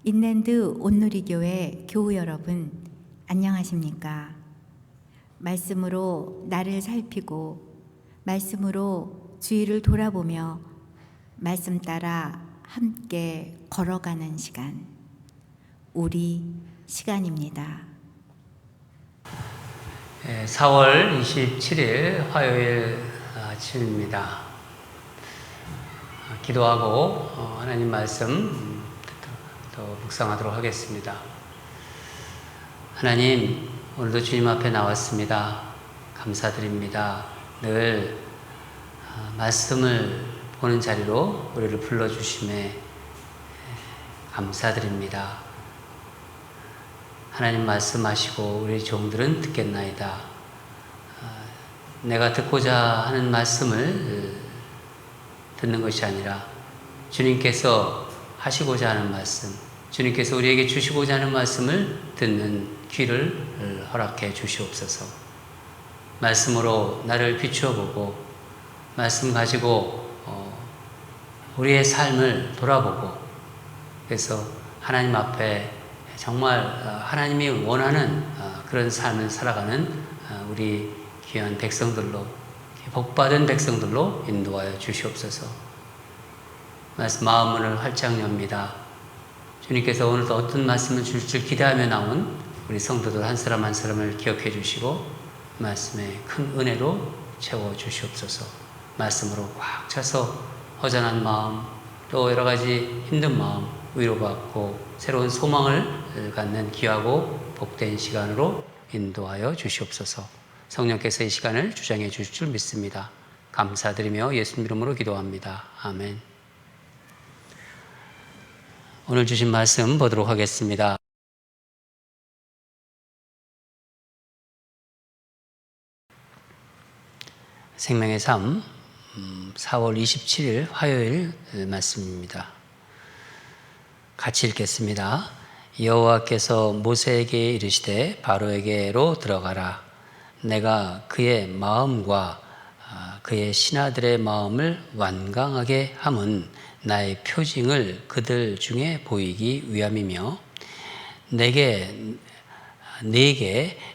인랜드 온누리교회 교우 여러분, 안녕하십니까? 말씀으로 나를 살피고 말씀으로 주위를 돌아보며 말씀 따라 함께 걸어가는 시간, 우리 시간입니다. 4월 27일 화요일 아침입니다. 기도하고 하나님 말씀 더 묵상하도록 하겠습니다. 하나님, 오늘도 주님 앞에 나왔습니다. 감사드립니다. 늘 말씀을 보는 자리로 우리를 불러주심에 감사드립니다. 하나님 말씀하시고 우리 종들은 듣겠나이다. 내가 듣고자 하는 말씀을 듣는 것이 아니라 주님께서 하시고자 하는 말씀, 주님께서 우리에게 주시고자 하는 말씀을 듣는 귀를 허락해 주시옵소서. 말씀으로 나를 비추어 보고 말씀 가지고 우리의 삶을 돌아보고, 그래서 하나님 앞에 정말 하나님이 원하는 그런 삶을 살아가는 우리 귀한 백성들로, 복받은 백성들로 인도하여 주시옵소서. 말씀 마음문을 활짝 엽니다. 주님께서 오늘도 어떤 말씀을 줄 줄 기대하며 나온 우리 성도들 한 사람 한 사람을 기억해 주시고 말씀의 큰 은혜로 채워 주시옵소서. 말씀으로 꽉 차서 허전한 마음, 또 여러 가지 힘든 마음 위로받고 새로운 소망을 갖는 귀하고 복된 시간으로 인도하여 주시옵소서. 성령께서 이 시간을 주장해 주실 줄 믿습니다. 감사드리며 예수님 이름으로 기도합니다. 아멘. 오늘 주신 말씀 보도록 하겠습니다. 생명의 삶 4월 27일 화요일 말씀입니다. 같이 읽겠습니다. 여호와께서 모세에게 이르시되 바로에게로 들어가라. 내가 그의 마음과 그의 신하들의 마음을 완강하게 함은 나의 표징을 그들 중에 보이기 위함이며 내게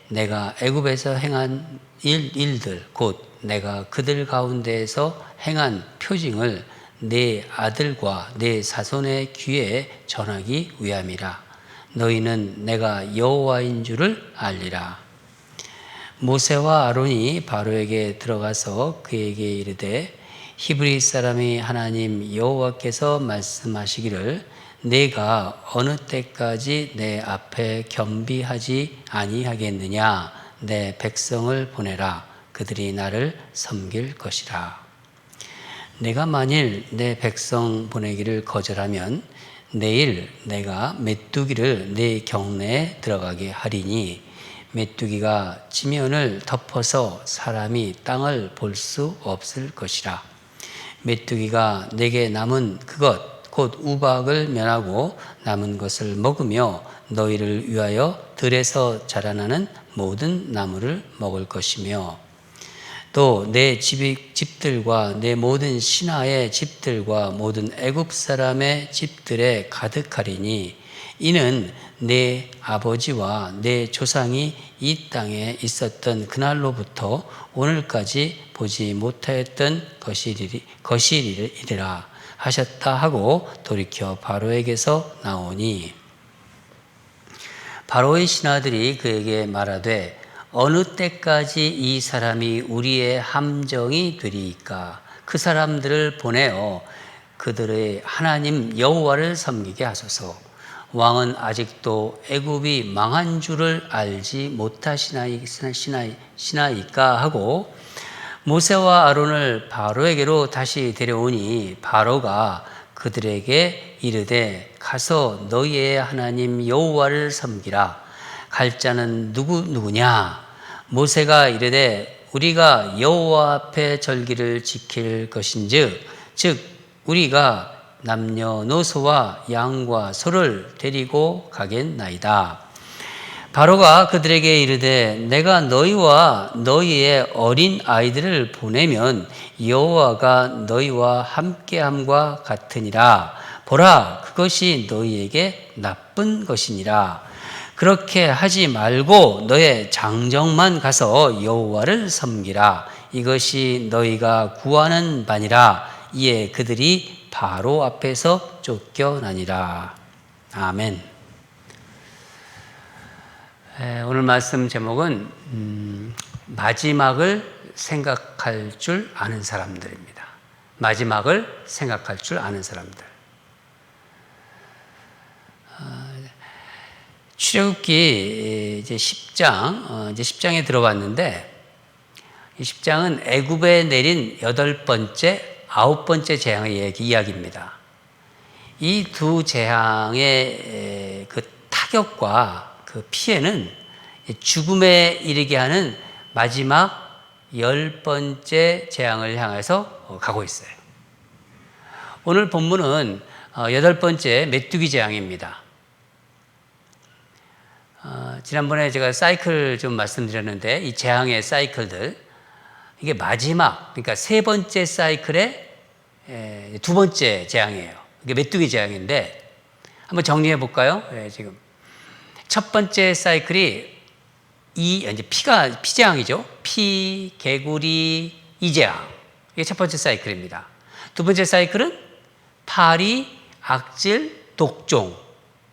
내가 애굽에서 행한 일들 곧 내가 그들 가운데에서 행한 표징을 내 아들과 내 자손의 귀에 전하기 위함이라. 너희는 내가 여호와인 줄을 알리라. 모세와 아론이 바로에게 들어가서 그에게 이르되 히브리 사람이 하나님 여호와께서 말씀하시기를 내가 어느 때까지 내 앞에 겸비하지 아니하겠느냐. 내 백성을 보내라. 그들이 나를 섬길 것이라. 내가 만일 내 백성 보내기를 거절하면 내일 내가 메뚜기를 내 경내에 들어가게 하리니 메뚜기가 지면을 덮어서 사람이 땅을 볼 수 없을 것이라. 메뚜기가 내게 남은 그것 곧 우박을 면하고 남은 것을 먹으며 너희를 위하여 들에서 자라나는 모든 나무를 먹을 것이며 또 내 집들과 내 모든 신하의 집들과 모든 애굽 사람의 집들에 가득하리니 이는 내 아버지와 내 조상이 이 땅에 있었던 그날로부터 오늘까지 보지 못하였던 것이리라 하셨다 하고 돌이켜 바로에게서 나오니 바로의 신하들이 그에게 말하되 어느 때까지 이 사람이 우리의 함정이 되리이까. 그 사람들을 보내어 그들의 하나님 여호와를 섬기게 하소서. 왕은 아직도 애굽이 망한 줄을 알지 못하시나이까 하고 모세와 아론을 바로에게로 다시 데려오니 바로가 그들에게 이르되 가서 너희의 하나님 여호와를 섬기라. 갈 자는 누구냐? 모세가 이르되 우리가 여호와 앞에 절기를 지킬 것인즉 즉 우리가 남녀노소와 양과 소를 데리고 가겠나이다. 바로가 그들에게 이르되 내가 너희와 너희의 어린 아이들을 보내면 여호와가 너희와 함께함과 같으니라. 보라, 그것이 너희에게 나쁜 것이니라. 그렇게 하지 말고 너의 장정만 가서 여호와를 섬기라. 이것이 너희가 구하는 바니라. 이에 그들이 바로 앞에서 쫓겨나니라. 아멘. 오늘 말씀 제목은 마지막을 생각할 줄 아는 사람들입니다. 마지막을 생각할 줄 아는 사람들. 출애굽기 이제 10장, 이제 10장에 들어봤는데, 이 10장은 애굽에 내린 8번째, 9번째 재앙의 이야기입니다. 이 두 재앙의 그 타격과 그 피해는 죽음에 이르게 하는 마지막 10번째 재앙을 향해서 가고 있어요. 오늘 본문은 8번째 메뚜기 재앙입니다. 지난번에 제가 사이클 좀 말씀드렸는데, 이 재앙의 사이클들, 이게 마지막, 그러니까 세 번째 사이클의 두 번째 재앙이에요. 이게 메뚜기 재앙인데, 한번 정리해 볼까요? 지금 첫 번째 사이클이 이제 피재앙이죠. 피, 개구리, 이재앙. 이게 첫 번째 사이클입니다. 두 번째 사이클은 파리, 악질, 독종.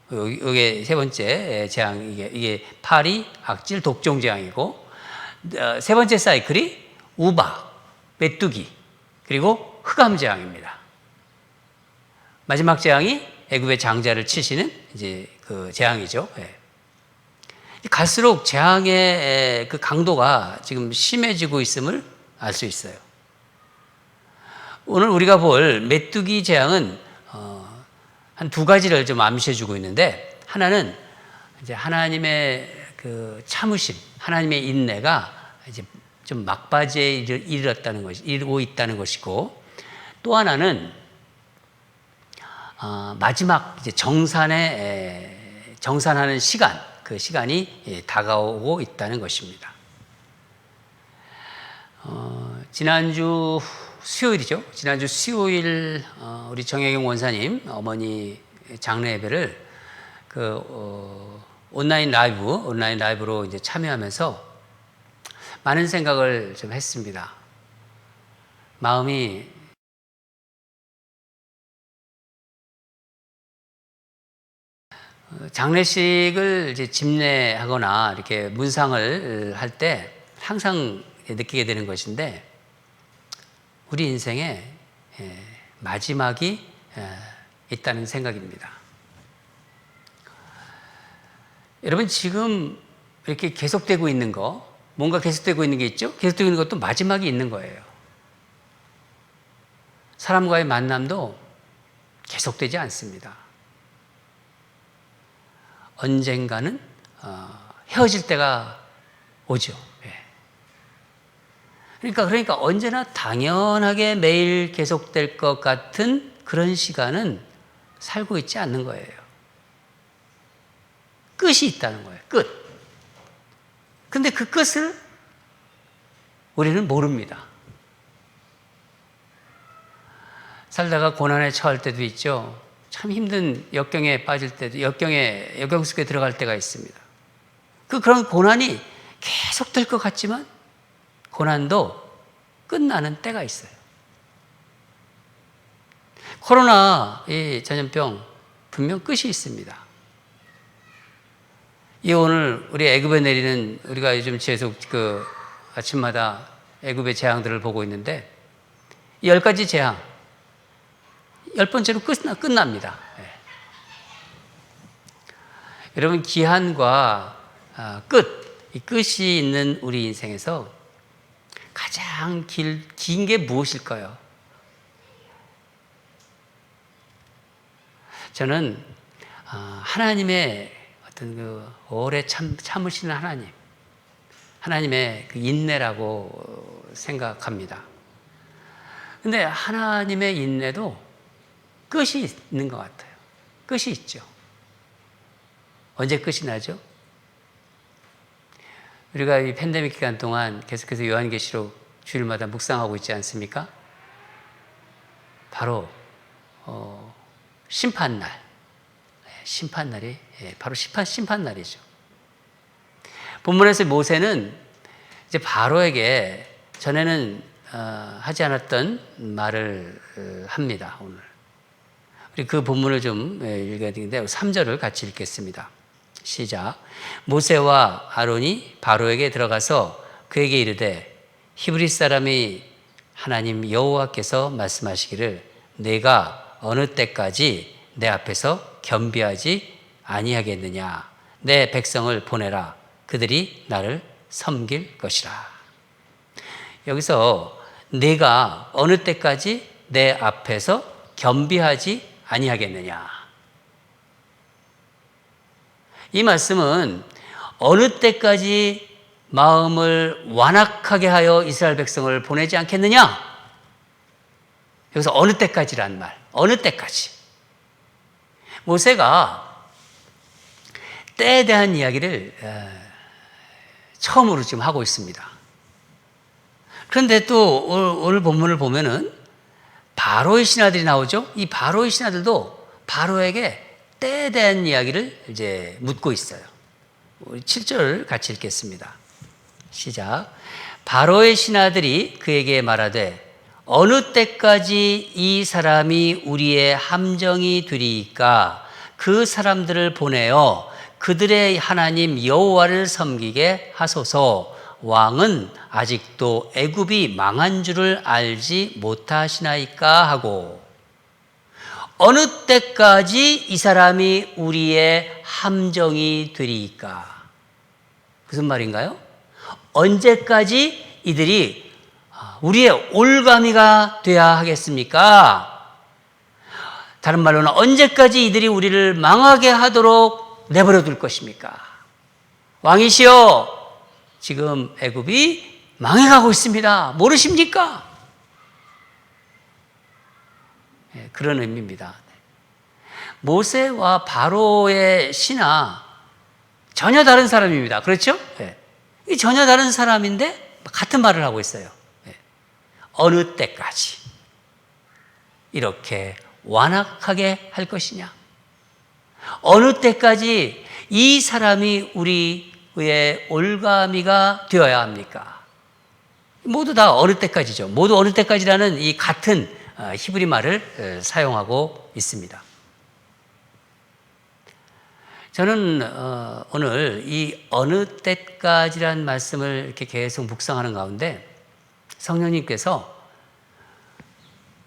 이게 세 번째 재앙, 이게 파리, 악질, 독종 재앙이고, 세 번째 사이클이 우박, 메뚜기, 그리고 흑암 재앙입니다. 마지막 재앙이 애굽의 장자를 치시는 이제 그 재앙이죠. 갈수록 재앙의 그 강도가 지금 심해지고 있음을 알 수 있어요. 오늘 우리가 볼 메뚜기 재앙은 한 두 가지를 좀 암시해주고 있는데, 하나는 이제 하나님의 그 참으심, 하나님의 인내가 이제 좀 막바지에 이르고 있다는 것이고, 또 하나는 마지막 이제 정산하는 시간, 그 시간이 다가오고 있다는 것입니다. 지난주 수요일이죠. 지난주 수요일 우리 정혜경 원사님 어머니 장례 예배를 온라인 라이브로 이제 참여하면서 많은 생각을 좀 했습니다. 마음이 장례식을 이제 집례하거나 이렇게 문상을 할 때 항상 느끼게 되는 것인데, 우리 인생에 마지막이 있다는 생각입니다. 여러분, 지금 이렇게 계속되고 있는 거, 뭔가 계속되고 있는 게 있죠? 계속되고 있는 것도 마지막이 있는 거예요. 사람과의 만남도 계속되지 않습니다. 언젠가는 헤어질 때가 오죠. 그러니까 언제나 당연하게 매일 계속될 것 같은 그런 시간은 살고 있지 않는 거예요. 끝이 있다는 거예요. 끝. 근데 그 끝을 우리는 모릅니다. 살다가 고난에 처할 때도 있죠. 참 힘든 역경에 빠질 때도, 역경 속에 들어갈 때가 있습니다. 그런 고난이 계속될 것 같지만 고난도 끝나는 때가 있어요. 코로나 이 전염병 분명 끝이 있습니다. 이 오늘 우리 애굽에 내리는, 우리가 요즘 계속 그 아침마다 애굽의 재앙들을 보고 있는데, 이 10가지 재앙 10번째로 끝납니다. 여러분, 기한과 이 끝이 있는 우리 인생에서 가장 긴 게 무엇일까요? 저는 하나님의 어떤 그 오래 참으시는 하나님의 그 인내라고 생각합니다. 근데 하나님의 인내도 끝이 있는 것 같아요. 끝이 있죠. 언제 끝이 나죠? 우리가 이 팬데믹 기간 동안 계속해서 요한계시록 주일마다 묵상하고 있지 않습니까? 바로 심판날. 심판날이 바로 심판날이죠. 본문에서 모세는 이제 바로에게 전에는 하지 않았던 말을 합니다. 오늘 우리 그 본문을 좀 읽어야 되는데 3절을 같이 읽겠습니다. 시작. 모세와 아론이 바로에게 들어가서 그에게 이르되 히브리 사람이 하나님 여호와께서 말씀하시기를 내가 어느 때까지 내 앞에서 겸비하지 아니하겠느냐. 내 백성을 보내라. 그들이 나를 섬길 것이라. 여기서 내가 어느 때까지 내 앞에서 겸비하지 아니하겠느냐. 이 말씀은 어느 때까지 마음을 완악하게 하여 이스라엘 백성을 보내지 않겠느냐. 여기서 어느 때까지란 말, 어느 때까지. 모세가 때에 대한 이야기를 처음으로 지금 하고 있습니다. 그런데 또 오늘 본문을 보면은 바로의 신하들이 나오죠. 이 바로의 신하들도 바로에게 때에 대한 이야기를 이제 묻고 있어요. 우리 7절 같이 읽겠습니다. 시작. 바로의 신하들이 그에게 말하되 어느 때까지 이 사람이 우리의 함정이 되리이까 그 사람들을 보내어 그들의 하나님 여호와를 섬기게 하소서. 왕은 아직도 애굽이 망한 줄을 알지 못하시나이까 하고. 어느 때까지 이 사람이 우리의 함정이 되리이까. 무슨 말인가요? 언제까지 이들이 우리의 올가미가 되어야 하겠습니까? 다른 말로는 언제까지 이들이 우리를 망하게 하도록 내버려 둘 것입니까? 왕이시여, 지금 애굽이 망해가고 있습니다. 모르십니까? 그런 의미입니다. 모세와 바로의 신하 전혀 다른 사람입니다. 그렇죠? 전혀 다른 사람인데 같은 말을 하고 있어요. 어느 때까지 이렇게 완악하게 할 것이냐? 어느 때까지 이 사람이 우리의 올가미가 되어야 합니까? 모두 다 어느 때까지죠. 모두 어느 때까지라는 이 같은 히브리 말을 사용하고 있습니다. 저는 오늘 이 어느 때까지란 말씀을 이렇게 계속 묵상하는 가운데 성령님께서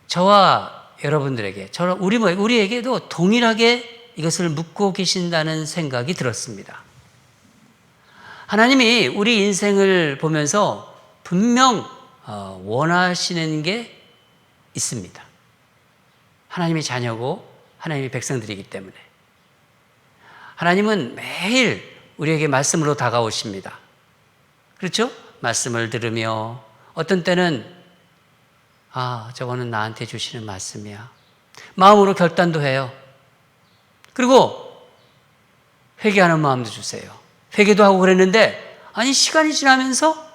저와 여러분들에게, 우리에게도 동일하게 이것을 묻고 계신다는 생각이 들었습니다. 하나님이 우리 인생을 보면서 분명 원하시는 게 있습니다. 하나님의 자녀고 하나님의 백성들이기 때문에. 하나님은 매일 우리에게 말씀으로 다가오십니다. 그렇죠? 말씀을 들으며 어떤 때는 저거는 나한테 주시는 말씀이야. 마음으로 결단도 해요. 그리고 회개하는 마음도 주세요. 회개도 하고 그랬는데 시간이 지나면서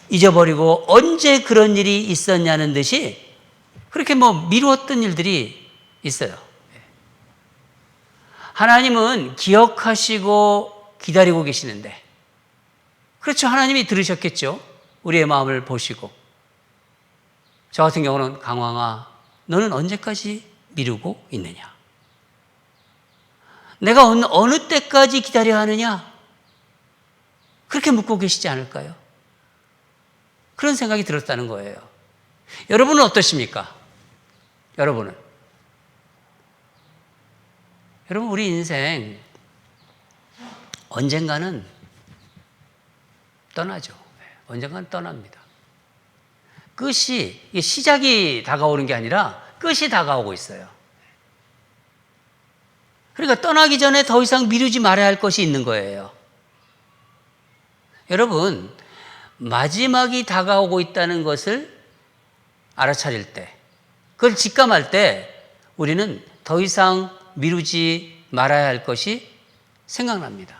잊어버리고 언제 그런 일이 있었냐는 듯이 그렇게 미루었던 일들이 있어요. 하나님은 기억하시고 기다리고 계시는데, 그렇죠. 하나님이 들으셨겠죠. 우리의 마음을 보시고. 저 같은 경우는 강황아, 너는 언제까지 미루고 있느냐? 내가 어느 때까지 기다려야 하느냐? 그렇게 묻고 계시지 않을까요? 그런 생각이 들었다는 거예요. 여러분은 어떠십니까? 여러분, 우리 인생 언젠가는 떠나죠. 언젠가는 떠납니다. 시작이 다가오는 게 아니라 끝이 다가오고 있어요. 그러니까 떠나기 전에 더 이상 미루지 말아야 할 것이 있는 거예요. 여러분, 마지막이 다가오고 있다는 것을 알아차릴 때, 그걸 직감할 때 우리는 더 이상 미루지 말아야 할 것이 생각납니다.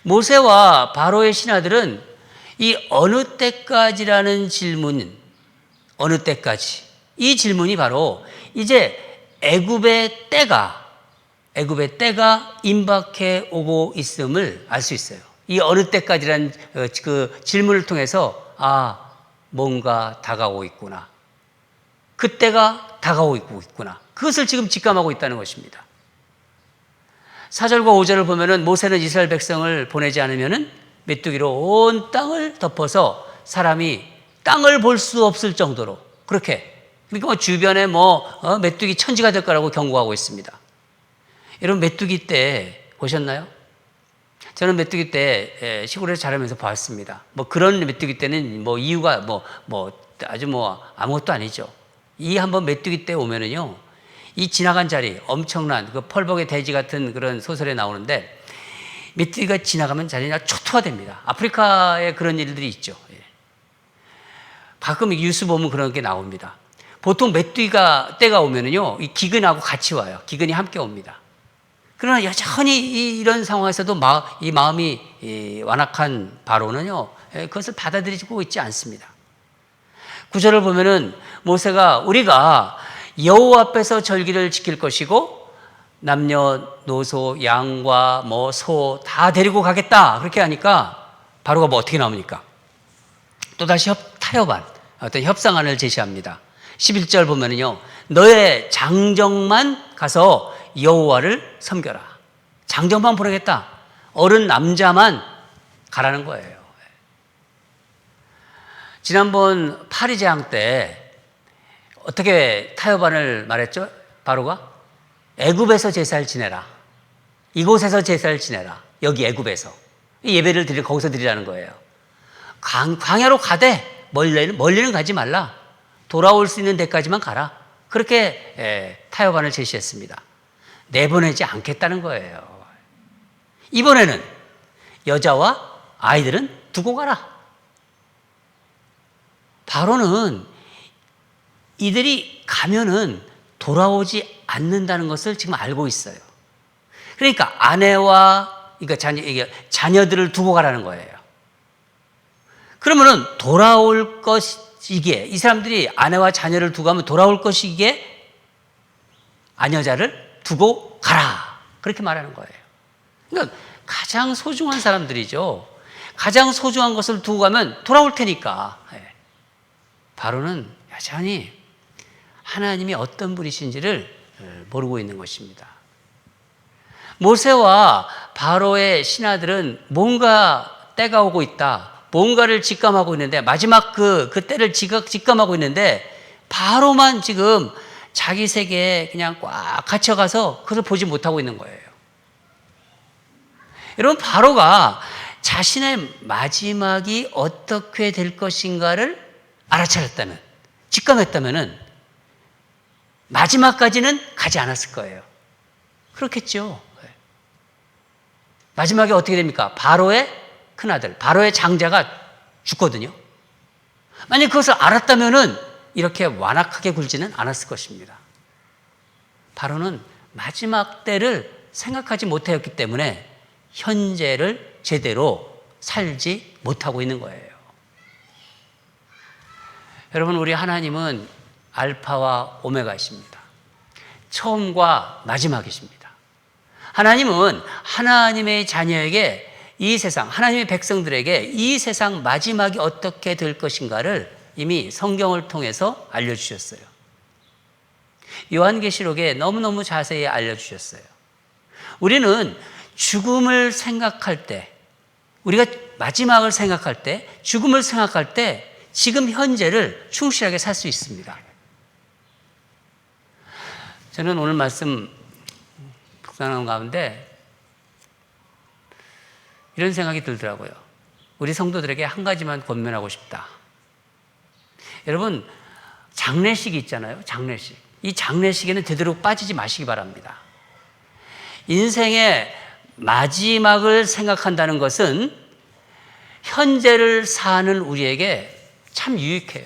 모세와 바로의 신하들은 이 어느 때까지라는 질문, 어느 때까지, 이 질문이 바로 이제 애굽의 때가 임박해 오고 있음을 알 수 있어요. 이 어느 때까지란 그 질문을 통해서 뭔가 다가오고 있구나. 그때가 다가오고 있구나. 그것을 지금 직감하고 있다는 것입니다. 4절과 5절을 보면은 모세는 이스라엘 백성을 보내지 않으면은 메뚜기로 온 땅을 덮어서 사람이 땅을 볼 수 없을 정도로 그렇게, 그러니까 주변에 메뚜기 천지가 될 거라고 경고하고 있습니다. 여러분, 메뚜기 때 보셨나요? 저는 메뚜기 때 시골에서 자라면서 봤습니다. 그런 메뚜기 때는 이유가 아주 아무것도 아니죠. 이 한번 메뚜기 때 오면은요, 이 지나간 자리, 엄청난 그 펄벅의 대지 같은 그런 소설에 나오는데, 메뚜기가 지나가면 자리가 초토화 됩니다. 아프리카에 그런 일들이 있죠. 가끔 뉴스 보면 그런 게 나옵니다. 보통 메뚜기가 때가 오면은요, 이 기근하고 같이 와요. 기근이 함께 옵니다. 그러나 여전히 이런 상황에서도 이 마음이 완악한 바로는요, 그것을 받아들이고 있지 않습니다. 9절을 보면은 모세가 우리가 여호와 앞에서 절기를 지킬 것이고 남녀노소 양과 소 다 데리고 가겠다 그렇게 하니까 바로가 어떻게 나옵니까? 또다시 타협안, 어떤 협상안을 제시합니다. 11절 보면은요, 너의 장정만 가서 여호와를 섬겨라. 장정만 보내겠다. 어른 남자만 가라는 거예요. 지난번 파리재앙 때 어떻게 타협안을 말했죠? 바로가 애굽에서 제사를 지내라. 이곳에서 제사를 지내라. 여기 애굽에서 예배를 거기서 드리라는 거예요. 광야로 가되 멀리는 가지 말라. 돌아올 수 있는 데까지만 가라. 그렇게 타협안을 제시했습니다. 내보내지 않겠다는 거예요. 이번에는 여자와 아이들은 두고 가라. 바로는 이들이 가면은 돌아오지 않는다는 것을 지금 알고 있어요. 그러니까 아내와 자녀들을 두고 가라는 거예요. 그러면은 돌아올 것이기에, 이 사람들이 아내와 자녀를 두고 가면 돌아올 것이기에 아녀자를 두고 가라. 그렇게 말하는 거예요. 그러니까 가장 소중한 사람들이죠. 가장 소중한 것을 두고 가면 돌아올 테니까. 바로는 여전히 하나님이 어떤 분이신지를 모르고 있는 것입니다. 모세와 바로의 신하들은 뭔가 때가 오고 있다. 뭔가를 직감하고 있는데, 마지막 그 때를 직감하고 있는데, 바로만 지금 자기 세계에 그냥 꽉 갇혀가서 그것을 보지 못하고 있는 거예요. 여러분, 바로가 자신의 마지막이 어떻게 될 것인가를 알아차렸다면, 직감했다면은 마지막까지는 가지 않았을 거예요. 그렇겠죠. 마지막에 어떻게 됩니까? 바로의 큰아들, 바로의 장자가 죽거든요. 만약 그것을 알았다면은 이렇게 완악하게 굴지는 않았을 것입니다. 바로는 마지막 때를 생각하지 못하였기 때문에 현재를 제대로 살지 못하고 있는 거예요. 여러분, 우리 하나님은 알파와 오메가이십니다. 처음과 마지막이십니다. 하나님은 하나님의 자녀에게 이 세상, 하나님의 백성들에게 이 세상 마지막이 어떻게 될 것인가를 이미 성경을 통해서 알려주셨어요. 요한계시록에 너무너무 자세히 알려주셨어요. 우리는 죽음을 생각할 때, 우리가 마지막을 생각할 때, 죽음을 생각할 때 지금 현재를 충실하게 살 수 있습니다. 저는 오늘 말씀 묵상하는 가운데 이런 생각이 들더라고요. 우리 성도들에게 한 가지만 권면하고 싶다. 여러분, 장례식이 있잖아요. 장례식. 이 장례식에는 되도록 빠지지 마시기 바랍니다. 인생의 마지막을 생각한다는 것은 현재를 사는 우리에게 참 유익해요.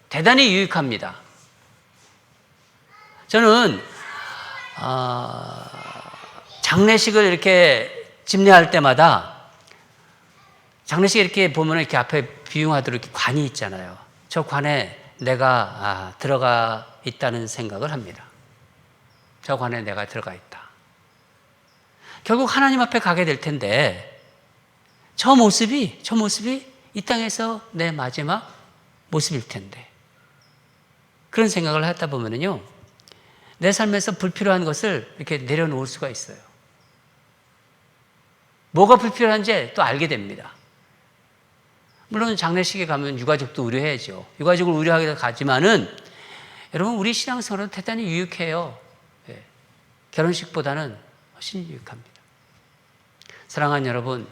대단히 유익합니다. 저는 장례식을 이렇게 집례할 때마다, 장례식에 이렇게 보면 이렇게 앞에 비용하도록 이렇게 관이 있잖아요. 저 관에 내가 들어가 있다는 생각을 합니다. 저 관에 내가 들어가 있다. 결국 하나님 앞에 가게 될 텐데 저 모습이 이 땅에서 내 마지막 모습일 텐데, 그런 생각을 하다 보면요, 내 삶에서 불필요한 것을 이렇게 내려놓을 수가 있어요. 뭐가 불필요한지 또 알게 됩니다. 물론 장례식에 가면 유가족도 우려해야죠. 유가족을 우려하게 가지만은 여러분, 우리 신앙생활은 대단히 유익해요. 예. 결혼식보다는 훨씬 유익합니다. 사랑하는 여러분,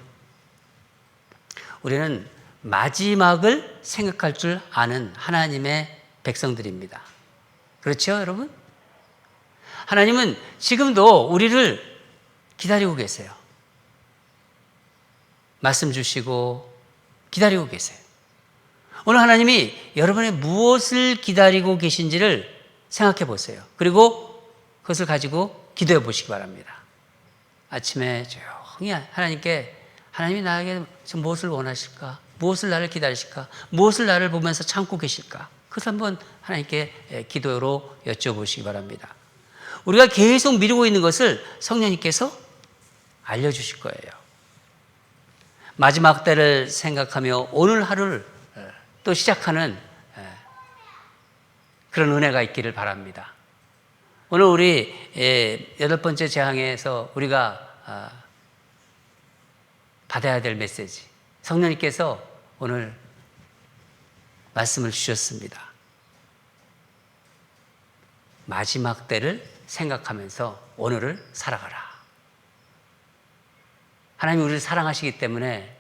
우리는 마지막을 생각할 줄 아는 하나님의 백성들입니다. 그렇죠, 여러분? 하나님은 지금도 우리를 기다리고 계세요. 말씀 주시고 기다리고 계세요. 오늘 하나님이 여러분의 무엇을 기다리고 계신지를 생각해 보세요. 그리고 그것을 가지고 기도해 보시기 바랍니다. 아침에 조용히 하나님께, 하나님이 나에게 무엇을 원하실까? 무엇을 나를 기다리실까? 무엇을 나를 보면서 참고 계실까? 그것을 한번 하나님께 기도로 여쭤보시기 바랍니다. 우리가 계속 미루고 있는 것을 성령님께서 알려주실 거예요. 마지막 때를 생각하며 오늘 하루를 또 시작하는 그런 은혜가 있기를 바랍니다. 오늘 우리 8번째 재앙에서 우리가 받아야 될 메시지, 성령님께서 오늘 말씀을 주셨습니다. 마지막 때를 생각하면서 오늘을 살아가라. 하나님이 우리를 사랑하시기 때문에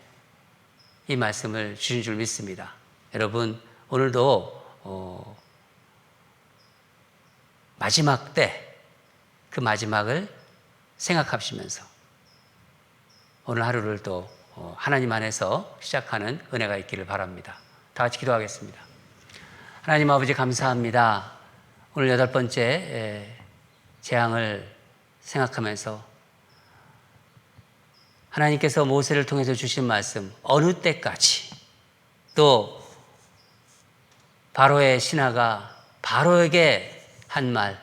이 말씀을 주신 줄 믿습니다. 여러분, 오늘도 마지막 때, 그 마지막을 생각하시면서 오늘 하루를 또 하나님 안에서 시작하는 은혜가 있기를 바랍니다. 다 같이 기도하겠습니다. 하나님 아버지, 감사합니다. 오늘 8번째 재앙을 생각하면서 하나님께서 모세를 통해서 주신 말씀, 어느 때까지, 또 바로의 신하가 바로에게 한 말,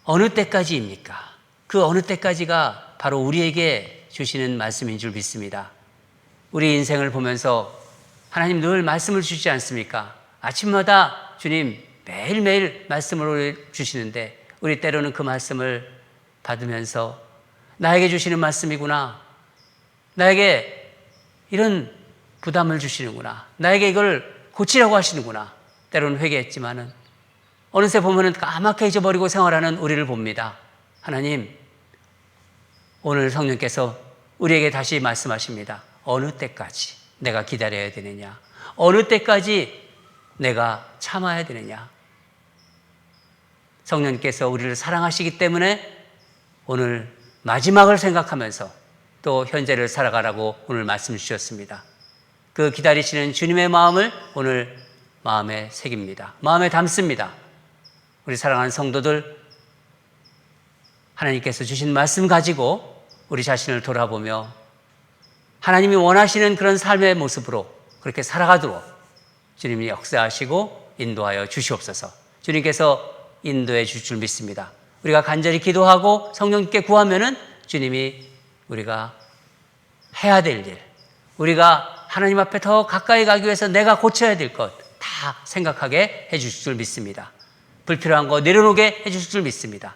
어느 때까지입니까? 그 어느 때까지가 바로 우리에게 주시는 말씀인 줄 믿습니다. 우리 인생을 보면서 하나님 늘 말씀을 주시지 않습니까? 아침마다 주님 매일매일 말씀을 주시는데 우리 때로는 그 말씀을 받으면서 나에게 주시는 말씀이구나, 나에게 이런 부담을 주시는구나, 나에게 이걸 고치라고 하시는구나, 때로는 회개했지만은 어느새 보면은 까맣게 잊어버리고 생활하는 우리를 봅니다. 하나님, 오늘 성령께서 우리에게 다시 말씀하십니다. 어느 때까지 내가 기다려야 되느냐? 어느 때까지 내가 참아야 되느냐? 성령께서 우리를 사랑하시기 때문에 오늘 마지막을 생각하면서 또 현재를 살아가라고 오늘 말씀 주셨습니다. 그 기다리시는 주님의 마음을 오늘 마음에 새깁니다. 마음에 담습니다. 우리 사랑하는 성도들, 하나님께서 주신 말씀 가지고 우리 자신을 돌아보며 하나님이 원하시는 그런 삶의 모습으로 그렇게 살아가도록 주님이 역사하시고 인도하여 주시옵소서. 주님께서 인도해 주실 줄 믿습니다. 우리가 간절히 기도하고 성령님께 구하면은 주님이 우리가 해야 될 일, 우리가 하나님 앞에 더 가까이 가기 위해서 내가 고쳐야 될 것 다 생각하게 해 주실 줄 믿습니다. 불필요한 거 내려놓게 해 주실 줄 믿습니다.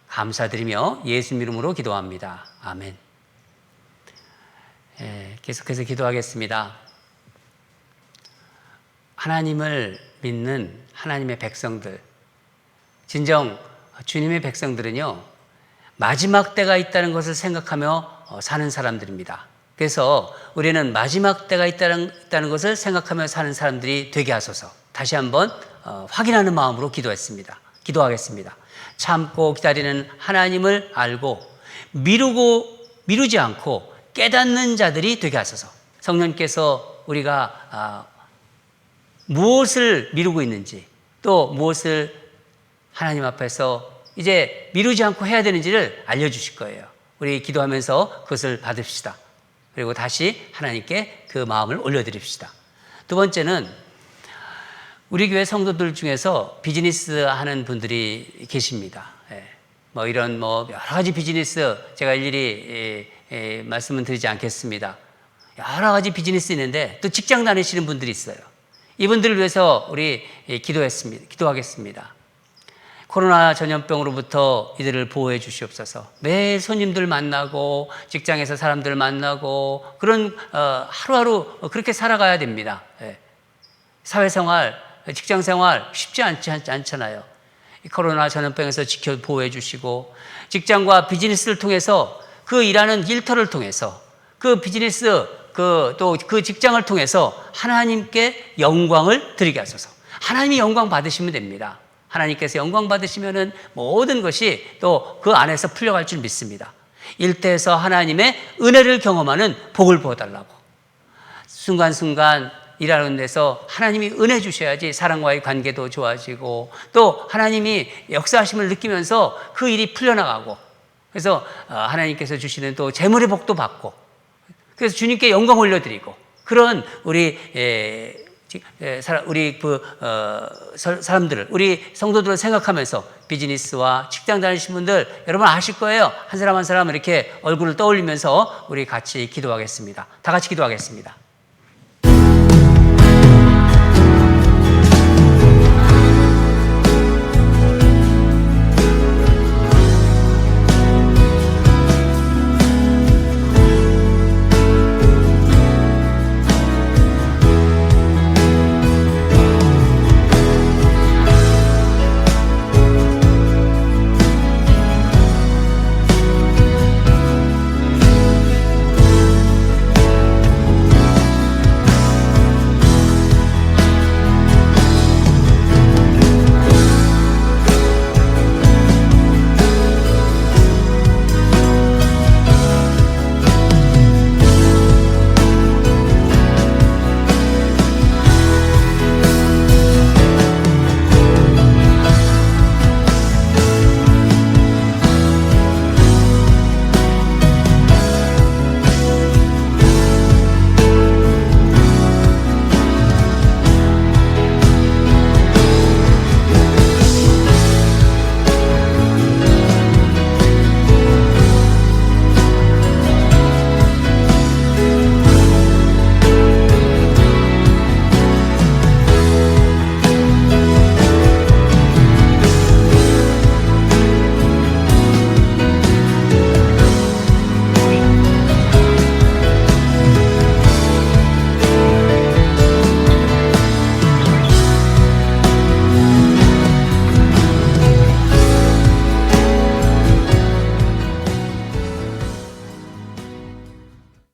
감사드리며 예수님 이름으로 기도합니다. 아멘. 계속해서 기도하겠습니다. 하나님을 믿는 하나님의 백성들, 진정 주님의 백성들은요, 마지막 때가 있다는 것을 생각하며 사는 사람들입니다. 그래서 우리는 마지막 때가 있다는 것을 생각하며 사는 사람들이 되게 하소서. 다시 한번 확인하는 마음으로 기도하겠습니다. 참고 기다리는 하나님을 알고 미루지 않고 깨닫는 자들이 되게 하소서. 성령께서 우리가 무엇을 미루고 있는지, 또 무엇을 하나님 앞에서 이제 미루지 않고 해야 되는지를 알려주실 거예요. 우리 기도하면서 그것을 받읍시다. 그리고 다시 하나님께 그 마음을 올려드립시다. 두 번째는 우리 교회 성도들 중에서 비즈니스 하는 분들이 계십니다. 뭐 이런 뭐 여러 가지 비즈니스 제가 일일이 말씀은 드리지 않겠습니다. 여러 가지 비즈니스 있는데 또 직장 다니시는 분들이 있어요. 이분들을 위해서 우리 기도하겠습니다. 코로나 전염병으로부터 이들을 보호해 주시옵소서. 매일 손님들 만나고 직장에서 사람들 만나고 그런 하루하루 그렇게 살아가야 됩니다. 사회생활, 직장생활 쉽지 않잖아요. 코로나 전염병에서 보호해 주시고 직장과 비즈니스를 통해서 그 일하는 일터를 통해서 그 비즈니스 또 그 직장을 통해서 하나님께 영광을 드리게 하소서. 하나님이 영광 받으시면 됩니다. 하나님께서 영광 받으시면은 모든 것이 또 그 안에서 풀려갈 줄 믿습니다. 일터에서 하나님의 은혜를 경험하는 복을 부어달라고. 순간순간 일하는 데서 하나님이 은혜 주셔야지 사람과의 관계도 좋아지고 또 하나님이 역사하심을 느끼면서 그 일이 풀려나가고 그래서 하나님께서 주시는 또 재물의 복도 받고 그래서 주님께 영광 올려드리고 그런 우리 사람들을 우리 성도들을 생각하면서 비즈니스와 직장 다니시는 분들 여러분 아실 거예요. 한 사람 한 사람 이렇게 얼굴을 떠올리면서 우리 같이 기도하겠습니다. 다 같이 기도하겠습니다.